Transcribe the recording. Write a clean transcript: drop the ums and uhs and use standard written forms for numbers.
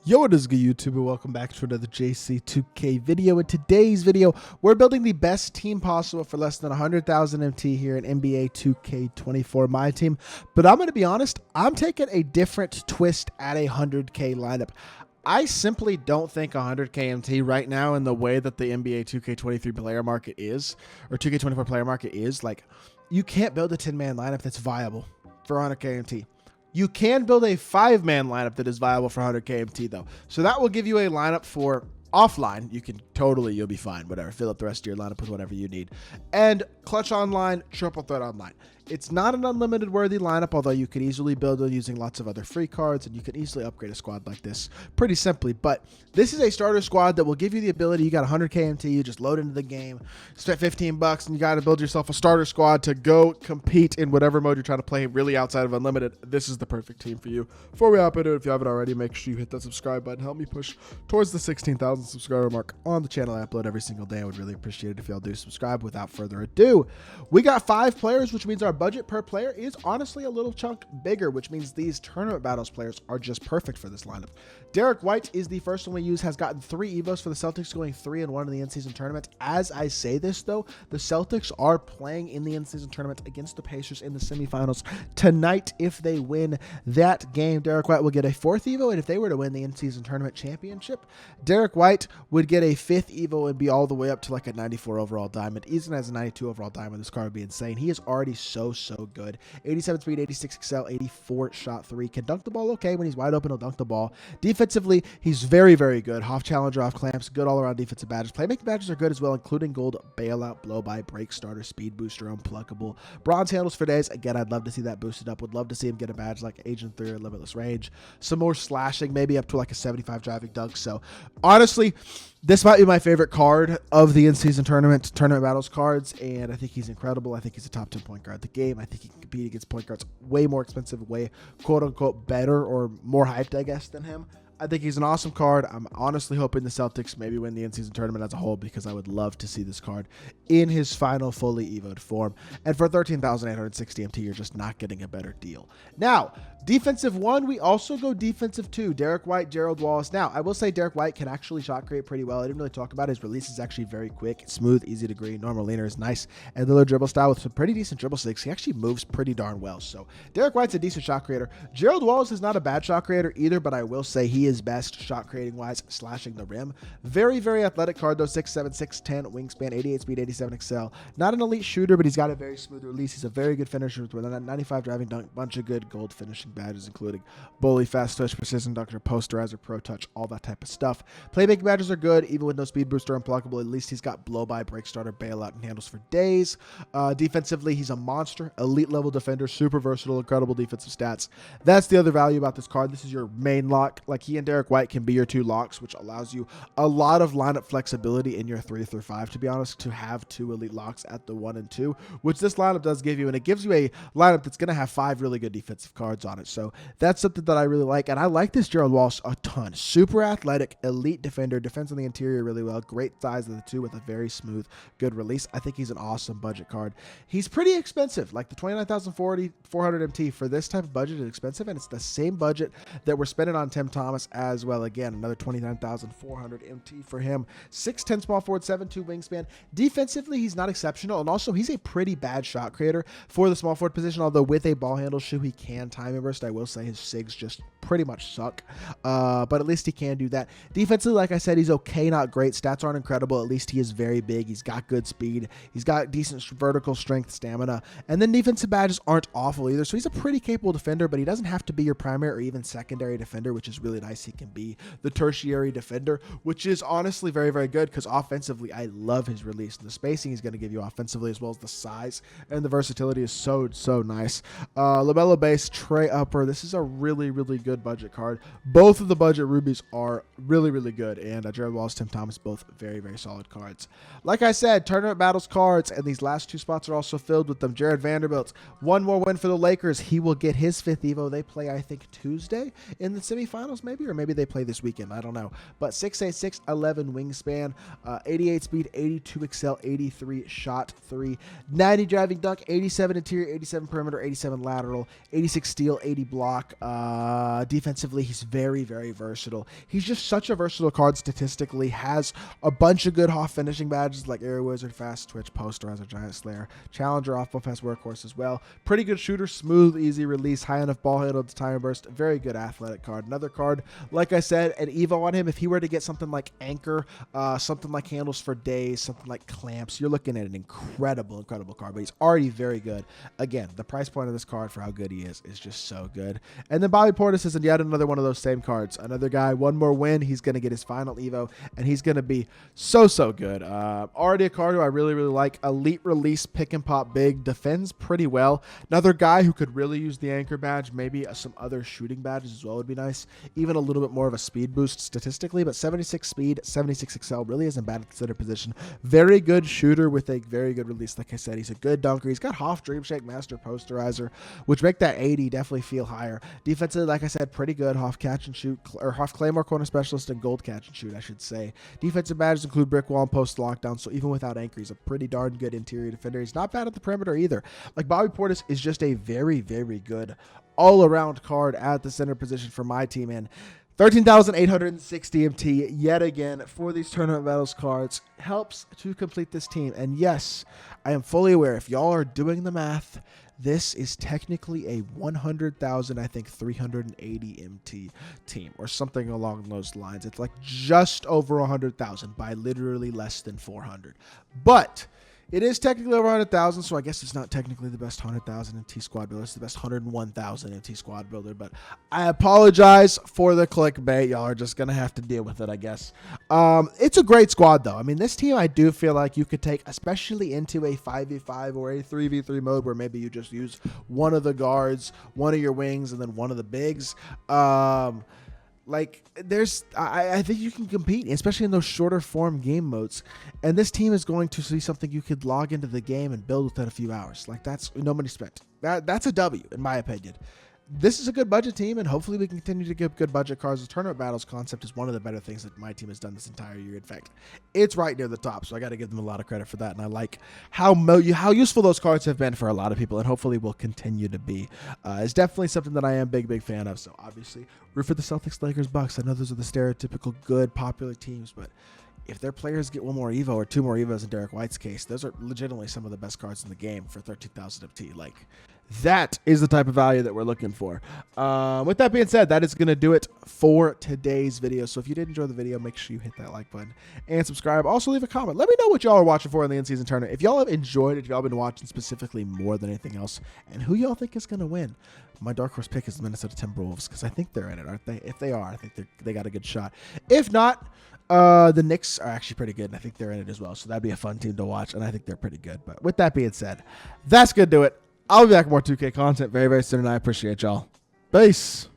Yo, what is good, YouTube, and welcome back to another JC2K video. In today's video, we're building the best team possible for less than 100,000 MT here in NBA 2K24 MyTEAM. But I'm going to be honest, I'm taking a different twist at a 100K lineup. I simply don't think 100K MT right now, in the way that the NBA 2K23 player market is, or 2K24 player market is, like, you can't build a 10-man lineup that's viable for 100K MT. You can build a 5-man lineup that is viable for 100 KMT though. So that will give you a lineup for offline. You'll be fine. Whatever. Fill up the rest of your lineup with whatever you need. And clutch online, triple threat online. It's not an unlimited worthy lineup, although you could easily build it using lots of other free cards, and you can easily upgrade a squad like this pretty simply. But this is a starter squad that will give you the ability. You got 100 KMT, you just load into the game, spend 15 bucks, and you got to build yourself a starter squad to go compete in whatever mode you're trying to play, really outside of unlimited. This is the perfect team for you. Before we hop into it, if you haven't already, make sure you hit that subscribe button. Help me push towards the 16,000 subscriber mark on the channel. I upload every single day. I would really appreciate it if y'all do subscribe. Without further ado, we got 5 players, which means our budget per player is honestly a little chunk bigger, which means these tournament battles players are just perfect for this lineup. Derek White is the first one we use, has gotten 3 evos for the Celtics, going 3-1 in the in-season tournament. As I say this though, the Celtics are playing in the in-season tournament against the Pacers in the semifinals tonight. If they win that game, Derek White will get a 4th evo, and if they were to win the in-season tournament championship, Derek White would get a 5th evo and be all the way up to like a 94 overall diamond. Even as a 92 overall diamond, this card would be insane. He is already so good. 87 speed, 86 excel, 84 shot 3. Can dunk the ball okay. When he's wide open, he'll dunk the ball. Defensively, he's very good. Off challenger, off clamps, good all around defensive badges. Playmaking badges are good as well, including gold, bailout, blow by, break starter, speed booster, unpluckable. Bronze handles for days. Again, I'd love to see that boosted up. Would love to see him get a badge like Agent 3 or Limitless Range. Some more slashing, maybe up to like a 75 driving dunk. So honestly, this might be my favorite card of the in-season tournament battles cards, and I think he's incredible. I think he's a top 10 point guard in the game. I think he can compete against point guards way more expensive, way quote-unquote better or more hyped, I guess, than him. I think he's an awesome card. I'm honestly hoping the Celtics maybe win the in-season tournament as a whole, because I would love to see this card in his final fully evoed form. And for 13,860 MT, you're just not getting a better deal. Now, defensive 1, we also go defensive 2. Derek White, Gerald Wallace. Now, I will say Derek White can actually shot create pretty well. I didn't really talk about it. His release is actually very quick, smooth, easy to green. Normal leaner is nice. And the little dribble style with some pretty decent dribble sticks. He actually moves pretty darn well. So Derek White's a decent shot creator. Gerald Wallace is not a bad shot creator either, but I will say he is best shot creating wise, slashing the rim. Very athletic card though. 6'7", 6'10", wingspan, 88 speed, 87 excel. Not an elite shooter, but he's got a very smooth release. He's a very good finisher with a 95 driving dunk, bunch of good gold finishing badges, including bully, fast touch, precision dunker, posterizer, pro touch, all that type of stuff. Playmaking badges are good, even with no speed booster, unpluckable. At least he's got blow by, break starter, bailout, and handles for days. Defensively, he's a monster, elite level defender, super versatile, incredible defensive stats. That's the other value about this card. This is your main lock. Like, he and Derek White can be your 2 locks, which allows you a lot of lineup flexibility in your 3 through 5, to be honest, to have 2 elite locks at the 1 and 2, which this lineup does give you, and it gives you a lineup that's going to have 5 really good defensive cards on it. So that's something that I really like, and I like this Gerald Wallace a ton. Super athletic, elite defender, defense on the interior really well, great size of the 2 with a very smooth, good release. I think he's an awesome budget card. He's pretty expensive, like the 29,400 MT for this type of budget is expensive, and it's the same budget that we're spending on Tim Thomas as well. Again, another 29,400 MT for him. 6'10" small forward, 7'2" wingspan. Defensively, he's not exceptional, and also he's a pretty bad shot creator for the small forward position, although with a ball handle shoe, he can time burst. I will say his SIGs just pretty much suck, but at least he can do that. Defensively, like I said, he's okay, not great. Stats aren't incredible. At least he is very big. He's got good speed. He's got decent vertical strength, stamina, and then defensive badges aren't awful either. So he's a pretty capable defender, but he doesn't have to be your primary or even secondary defender, which is really nice. He can be the tertiary defender, which is honestly very good, because offensively, I love his release. And the spacing he's going to give you offensively, as well as the size and the versatility, is so nice. LaMelo base, Trey upper. This is a really good budget card. Both of the budget rubies are really good, and Gerald Wallace, Tim Thomas, both very solid cards. Like I said, tournament battles cards, and these last 2 spots are also filled with them. Jared Vanderbilt, 1 more win for the Lakers. He will get his 5th evo. They play, I think, Tuesday in the semifinals, maybe, or maybe they play this weekend. I don't know. But 6'8", 6'11" wingspan, 88 speed, 82 excel, 83 shot 3, 90 driving dunk, 87 interior, 87 perimeter, 87 lateral, 86 steal, 80 block. Defensively, he's very, very versatile. He's just such a versatile card statistically. Has a bunch of good Hoff finishing badges like Air Wizard, Fast Twitch, Posterizer, Giant Slayer, Challenger, off buff has Workhorse as well. Pretty good shooter, smooth, easy release, high enough ball handle to time burst. Very good athletic card. Another card, like I said, an Evo on him. If he were to get something like Anchor, something like Handles for Days, something like Clamps, you're looking at an incredible card. But he's already very good. Again, the price point of this card for how good he is just so good. And then Bobby Portis is yet another one of those same cards. Another guy, one more win, he's going to get his final Evo, and he's going to be so good. Already a card who I really like. Elite release, pick and pop big, defends pretty well. Another guy who could really use the Anchor badge, maybe some other shooting badges as well would be nice. Even a little bit more of a speed boost statistically, but 76 speed, 76 excel really isn't bad at the center position. Very good shooter with a very good release. Like I said, he's a good dunker. He's got Hoff, Dream Shake, Master, Posterizer, which make that 80 definitely feel higher. Defensively, like I said, pretty good. Hoff catch and shoot, or Hoff Claymore corner specialist and gold catch and shoot, I should say. Defensive badges include brick wall and post lockdown, so even without Anchor, he's a pretty darn good interior defender. He's not bad at the perimeter either. Like, Bobby Portis is just a very good all-around card at the center position for my team, and 13,860 MT yet again for these tournament battles cards helps to complete this team. And yes, I am fully aware, if y'all are doing the math, this is technically a 100,000, I think 380 MT team or something along those lines. It's like just over 100,000 by literally less than 400. But it is technically over 100,000, so I guess it's not technically the best 100,000 MT squad builder. It's the best 101,000 MT squad builder, but I apologize for the clickbait. Y'all are just going to have to deal with it, I guess. It's a great squad, though. I mean, this team I do feel like you could take, especially into a 5v5 or a 3v3 mode where maybe you just use one of the guards, one of your wings, and then one of the bigs. Like, I think you can compete, especially in those shorter form game modes. And this team is going to see something you could log into the game and build within a few hours. Like, that's no money spent. That's a W, in my opinion. This is a good budget team, and hopefully we can continue to give good budget cards. The tournament battles concept is one of the better things that my team has done this entire year. In fact, it's right near the top, so I got to give them a lot of credit for that. And I like how useful those cards have been for a lot of people, and hopefully will continue to be. It's definitely something that I am big fan of. So obviously, root for the Celtics, Lakers, Bucks. I know those are the stereotypical good, popular teams, but if their players get one more Evo or two more Evos in Derek White's case, those are legitimately some of the best cards in the game for 13,000 MT. Like, that is the type of value that we're looking for. With that being said, that is going to do it for today's video. So if you did enjoy the video, make sure you hit that like button and subscribe. Also, leave a comment. Let me know what y'all are watching for in the in-season tournament. If y'all have enjoyed it, if y'all been watching specifically more than anything else, and who y'all think is going to win. My dark horse pick is the Minnesota Timberwolves because I think they're in it, aren't they? If they are, I think they got a good shot. If not, the Knicks are actually pretty good, and I think they're in it as well. So that'd be a fun team to watch, and I think they're pretty good. But with that being said, that's going to do it. I'll be back with more 2K content very soon, and I appreciate y'all. Peace.